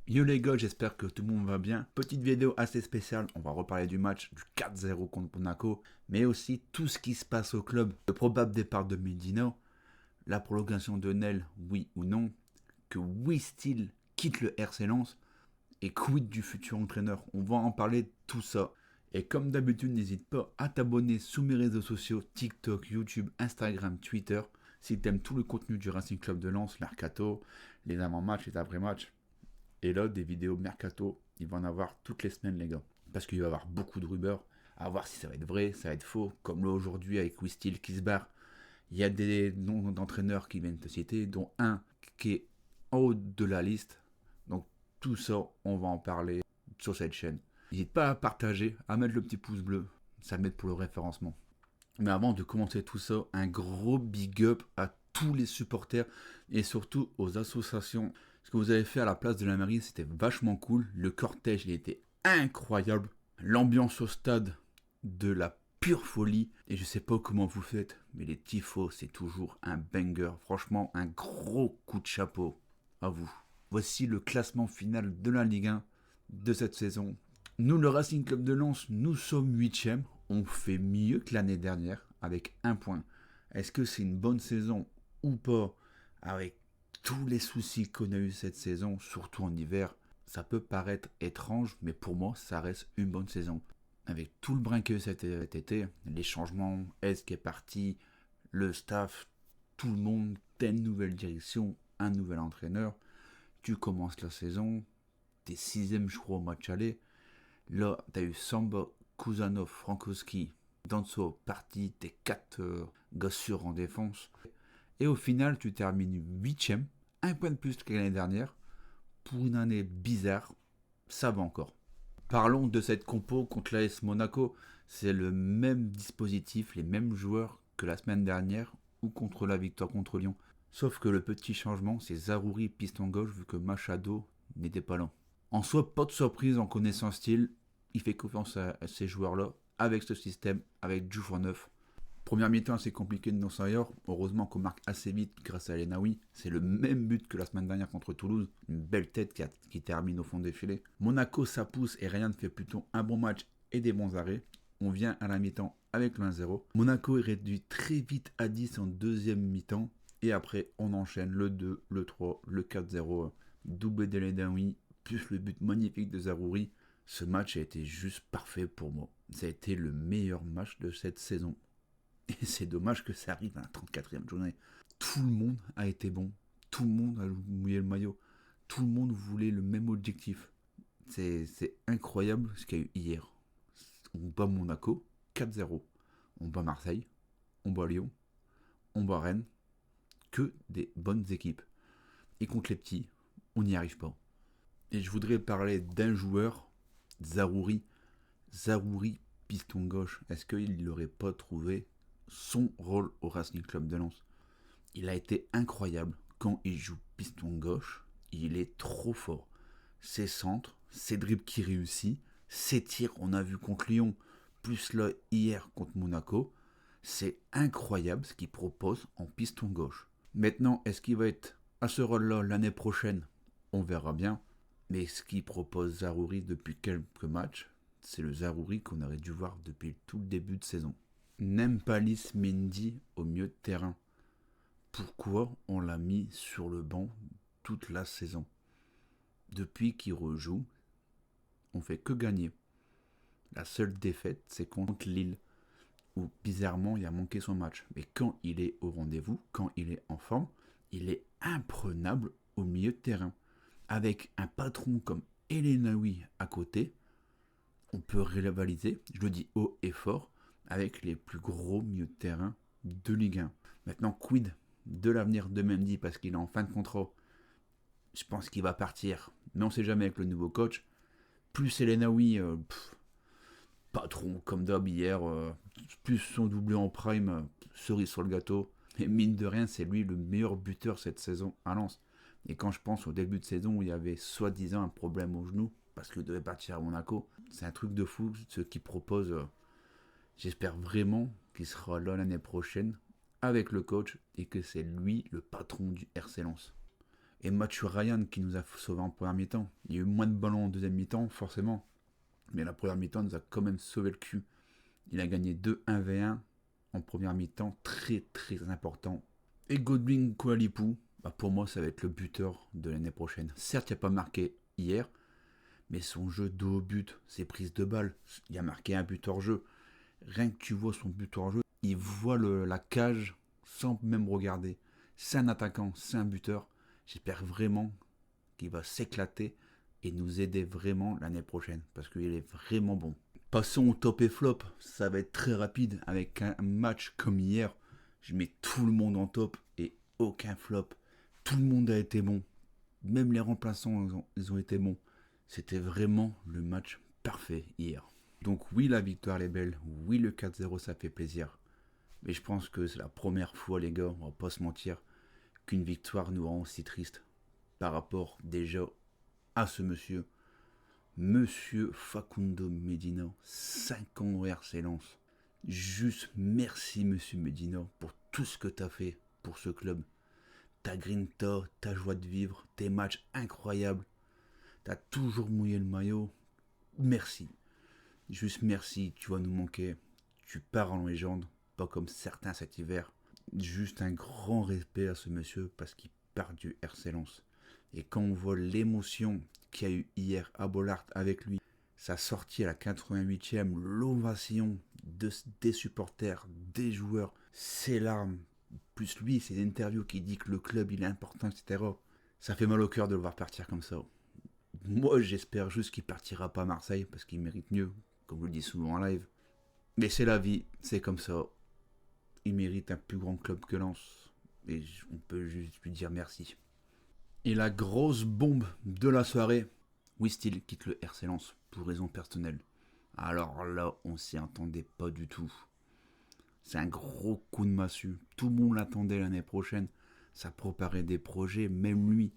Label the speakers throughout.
Speaker 1: Yo les gars, j'espère que tout le monde va bien. Petite vidéo assez spéciale, on va reparler du match du 4-0 contre Monaco, mais aussi tout ce qui se passe au club. Le probable départ de Medina, la prolongation de Nel, oui ou non, que Wistil quitte le RC Lens, et quid du futur entraîneur. On va en parler de tout ça. Et comme d'habitude, n'hésite pas à t'abonner sous mes réseaux sociaux, TikTok, YouTube, Instagram, Twitter. Si t'aimes tout le contenu du Racing Club de Lens, Mercato, les avant-matchs, les après-matchs, et là, des vidéos mercato, il va en avoir toutes les semaines, les gars. Parce qu'il va y avoir beaucoup de rumeurs, à voir si ça va être vrai, ça va être faux. Comme là aujourd'hui avec Wistil qui se barre. Il y a des noms d'entraîneurs qui viennent te citer, dont un qui est en haut de la liste. Donc tout ça, on va en parler sur cette chaîne. N'hésite pas à partager, à mettre le petit pouce bleu. Ça m'aide pour le référencement. Mais avant de commencer tout ça, un gros big up à tous les supporters et surtout aux associations. Ce que vous avez fait à la place de la mairie, c'était vachement cool. Le cortège, il était incroyable. L'ambiance au stade, de la pure folie. Et je sais pas comment vous faites, mais les tifos, c'est toujours un banger. Franchement, un gros coup de chapeau à vous. Voici le classement final de la Ligue 1 de cette saison. Nous, le Racing Club de Lens, nous sommes 8e. On fait mieux que l'année dernière avec un point. Est-ce que c'est une bonne saison ou pas? Avec tous les soucis qu'on a eu cette saison, surtout en hiver, ça peut paraître étrange, mais pour moi, ça reste une bonne saison. Avec tout le brin qu'il y a eu cet été, les changements, Est qui est parti, le staff, tout le monde, t'as une nouvelle direction, un nouvel entraîneur, tu commences la saison, t'es 6ème je crois au match aller, là t'as eu Samba, Kuzanov, Frankowski, Danso parti, t'es 4 gars sûrs en défense, et au final tu termines 8ème, un point de plus que l'année dernière, pour une année bizarre, ça va encore. Parlons de cette compo contre l'AS Monaco. C'est le même dispositif, les mêmes joueurs que la semaine dernière ou contre la victoire contre Lyon. Sauf que le petit changement, c'est Zarouri piston gauche vu que Machado n'était pas là. En soi, pas de surprise en connaissant style. Il fait confiance à ces joueurs-là avec ce système, avec Diouf 9. Première mi-temps assez compliqué de Nossaillor. Heureusement qu'on marque assez vite grâce à Lenaoui. C'est le même but que la semaine dernière contre Toulouse. Une belle tête qui termine au fond des filets. Monaco, ça pousse et Ryan fait plutôt un bon match et des bons arrêts. On vient à la mi-temps avec le 1-0. Monaco est réduit très vite à 10 en deuxième mi-temps. Et après, on enchaîne le 2, le 3, le 4-0. Doublé de Lenaoui, plus le but magnifique de Zarouri. Ce match a été juste parfait pour moi. Ça a été le meilleur match de cette saison. Et c'est dommage que ça arrive à la 34e journée. Tout le monde a été bon. Tout le monde a mouillé le maillot. Tout le monde voulait le même objectif. C'est incroyable ce qu'il y a eu hier. On bat Monaco 4-0. On bat Marseille. On bat Lyon. On bat Rennes. Que des bonnes équipes. Et contre les petits, on n'y arrive pas. Et je voudrais parler d'un joueur, Zarouri. Zarouri, piston gauche. Est-ce qu'il n'aurait pas trouvé son rôle au Racing Club de Lens? Il a été incroyable. Quand il joue piston gauche, il est trop fort. Ses centres, ses dribbles qui réussit, ses tirs, on a vu contre Lyon, plus là hier contre Monaco, c'est incroyable ce qu'il propose en piston gauche. Maintenant, est-ce qu'il va être à ce rôle-là l'année prochaine? On verra bien. Mais ce qu'il propose Zarouri depuis quelques matchs, c'est le Zarouri qu'on aurait dû voir depuis tout le début de saison. Nempalis Mendy au milieu de terrain. Pourquoi on l'a mis sur le banc toute la saison? Depuis qu'il rejoue, on fait que gagner. La seule défaite, c'est contre Lille, où bizarrement il a manqué son match. Mais quand il est au rendez-vous, quand il est en forme, il est imprenable au milieu de terrain. Avec un patron comme Elenaoui à côté, on peut rivaliser, je le dis haut et fort, avec les plus gros milieux de terrain de Ligue 1. Maintenant, quid de l'avenir de Mendy parce qu'il est en fin de contrat? Je pense qu'il va partir, mais on sait jamais avec le nouveau coach. Plus Elenaoui, patron comme d'hab hier, plus son doublé en prime, cerise sur le gâteau. Et mine de rien, c'est lui le meilleur buteur cette saison à Lens. Et quand je pense au début de saison où il y avait soi-disant un problème au genou, parce qu'il devait partir à Monaco, c'est un truc de fou ce qu'il propose. J'espère vraiment qu'il sera là l'année prochaine avec le coach et que c'est lui le patron du RC Lens. Et Mathieu Ryan qui nous a sauvé en première mi-temps. Il y a eu moins de ballons en deuxième mi-temps, forcément. Mais la première mi-temps nous a quand même sauvé le cul. Il a gagné 2-1v1 en première mi-temps, très très important. Et Godwin Koualipou, pour moi ça va être le buteur de l'année prochaine. Certes il n'a pas marqué hier, mais son jeu dos au but, ses prises de balles, il a marqué un but hors jeu. Rien que tu vois son but hors jeu, il voit la cage sans même regarder. C'est un attaquant, c'est un buteur. J'espère vraiment qu'il va s'éclater et nous aider vraiment l'année prochaine parce qu'il est vraiment bon. Passons au top et flop. Ça va être très rapide avec un match comme hier. Je mets tout le monde en top et aucun flop. Tout le monde a été bon. Même les remplaçants, ils ont été bons. C'était vraiment le match parfait hier. Donc oui, la victoire est belle. Oui, le 4-0, ça fait plaisir. Mais je pense que c'est la première fois, les gars, on va pas se mentir, qu'une victoire nous rend aussi triste par rapport déjà à ce monsieur. Monsieur Facundo Medina, 5 ans au RC Lens. Juste merci, monsieur Medina, pour tout ce que tu as fait pour ce club. Ta grinta, ta joie de vivre, tes matchs incroyables. Tu as toujours mouillé le maillot. Merci. Juste merci, tu vas nous manquer. Tu pars en légende, pas comme certains cet hiver. Juste un grand respect à ce monsieur parce qu'il part du RC Lens. Et quand on voit l'émotion qu'il y a eu hier à Bollaert avec lui, sa sortie à la 88e, l'ovation des supporters, des joueurs, ses larmes, plus lui, ses interviews qui dit que le club il est important, etc. Ça fait mal au cœur de le voir partir comme ça. Moi j'espère juste qu'il partira pas à Marseille parce qu'il mérite mieux, comme je le dis souvent en live. Mais c'est la vie, c'est comme ça. Il mérite un plus grand club que Lens. Et on peut juste lui dire merci. Et la grosse bombe de la soirée, Wistil quitte le RC Lens pour raison personnelle. Alors là, on s'y attendait pas du tout. C'est un gros coup de massue. Tout le monde l'attendait l'année prochaine. Ça préparait des projets, même lui.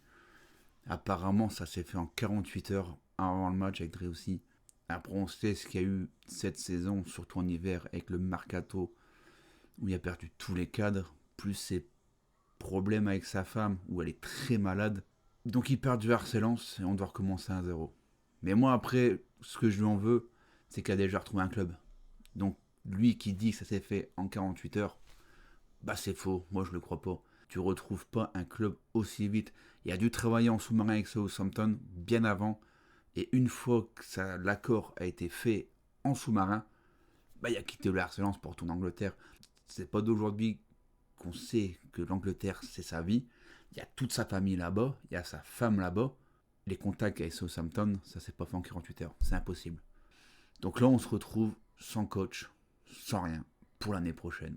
Speaker 1: Apparemment, ça s'est fait en 48 heures avant le match avec Driussi. Après, on sait ce qu'il y a eu cette saison, surtout en hiver, avec le Mercato, où il a perdu tous les cadres, plus ses problème avec sa femme où elle est très malade. Donc il perd du RC Lens et on doit recommencer à 0. Mais moi après, ce que je lui en veux, c'est qu'il a déjà retrouvé un club. Donc lui qui dit que ça s'est fait en 48 heures, bah c'est faux, moi je le crois pas. Tu retrouves pas un club aussi vite. Il a dû travailler en sous-marin avec Southampton bien avant. Et une fois que l'accord a été fait en sous-marin, bah il a quitté le RC Lens pour retourner en Angleterre. C'est pas d'aujourd'hui qu'on sait que l'Angleterre, c'est sa vie. Il y a toute sa famille là-bas, il y a sa femme là-bas. Les contacts avec Southampton, ça s'est pas fait en 48 heures. C'est impossible. Donc là, on se retrouve sans coach, sans rien, pour l'année prochaine.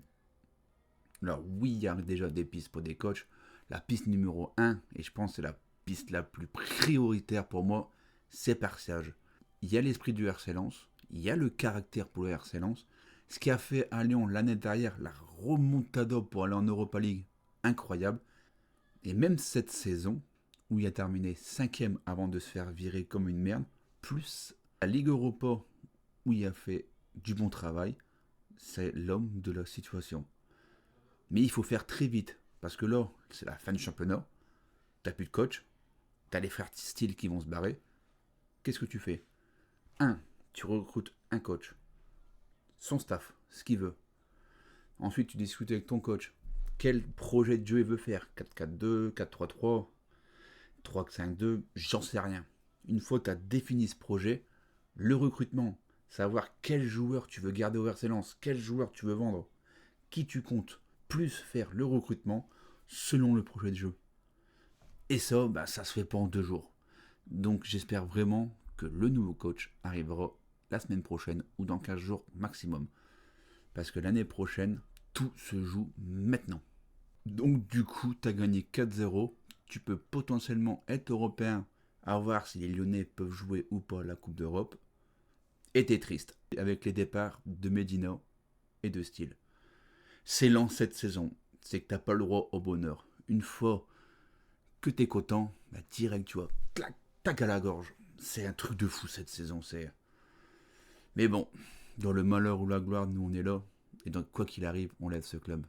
Speaker 1: Alors oui, il y a déjà des pistes pour des coachs. La piste numéro 1, et je pense que c'est la piste la plus prioritaire pour moi, c'est Persiage. Il y a l'esprit du RC Lens, il y a le caractère pour le RC Lens. Ce qui a fait à Lyon l'année dernière, la remontada pour aller en Europa League, incroyable. Et même cette saison, où il a terminé 5ème avant de se faire virer comme une merde, plus la Ligue Europa, où il a fait du bon travail, c'est l'homme de la situation. Mais il faut faire très vite, parce que là, c'est la fin du championnat, t'as plus de coach, t'as les frères Steele qui vont se barrer. Qu'est-ce que tu fais ? 1. Tu recrutes un coach, son staff, ce qu'il veut. Ensuite, tu discutes avec ton coach. Quel projet de jeu il veut faire ? 4-4-2, 4-3-3, 3-5-2, j'en sais rien. Une fois que tu as défini ce projet, le recrutement, savoir quel joueur tu veux garder au RC Lens, quel joueur tu veux vendre, qui tu comptes, plus faire le recrutement selon le projet de jeu. Et ça, ça se fait pas en 2 jours. Donc j'espère vraiment que le nouveau coach arrivera la semaine prochaine ou dans 15 jours maximum. Parce que l'année prochaine, tout se joue maintenant. Donc du coup, tu as gagné 4-0. Tu peux potentiellement être européen, à voir si les Lyonnais peuvent jouer ou pas la Coupe d'Europe. Et t'es triste, avec les départs de Medina et de Steele. C'est lent cette saison, c'est que t'as pas le droit au bonheur. Une fois que t'es content, direct tu vois, clac, tac à la gorge. C'est un truc de fou cette saison, c'est... Mais bon, dans le malheur ou la gloire, nous on est là. Et donc quoi qu'il arrive, on lève ce club.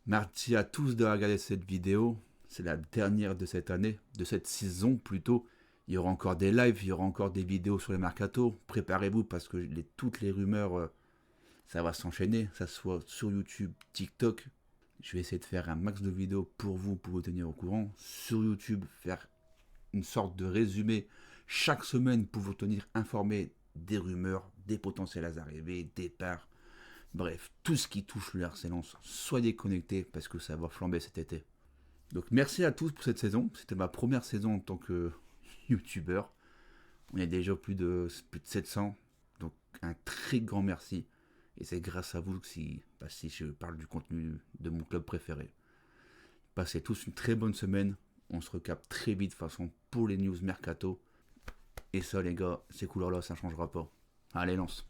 Speaker 1: Merci à tous de regarder cette vidéo. c'est la dernière de cette année, de cette saison plutôt. Il y aura encore des lives, il y aura encore des vidéos sur les mercato. Préparez-vous parce que toutes les rumeurs, ça va s'enchaîner, ça soit sur YouTube, TikTok. Je vais essayer de faire un max de vidéos pour vous tenir au courant. Sur YouTube, faire une sorte de résumé chaque semaine pour vous tenir informé des rumeurs, des potentiels arrivées, départs. Bref, tout ce qui touche le RC Lens, soyez connectés parce que ça va flamber cet été. Donc merci à tous pour cette saison. C'était ma première saison en tant que youtubeur. On est déjà plus de 700. Donc un très grand merci. Et c'est grâce à vous que si je parle du contenu de mon club préféré. Passez tous une très bonne semaine. On se recapte très vite de façon pour les news mercato. Et ça les gars, ces couleurs là ça ne changera pas. Allez lance.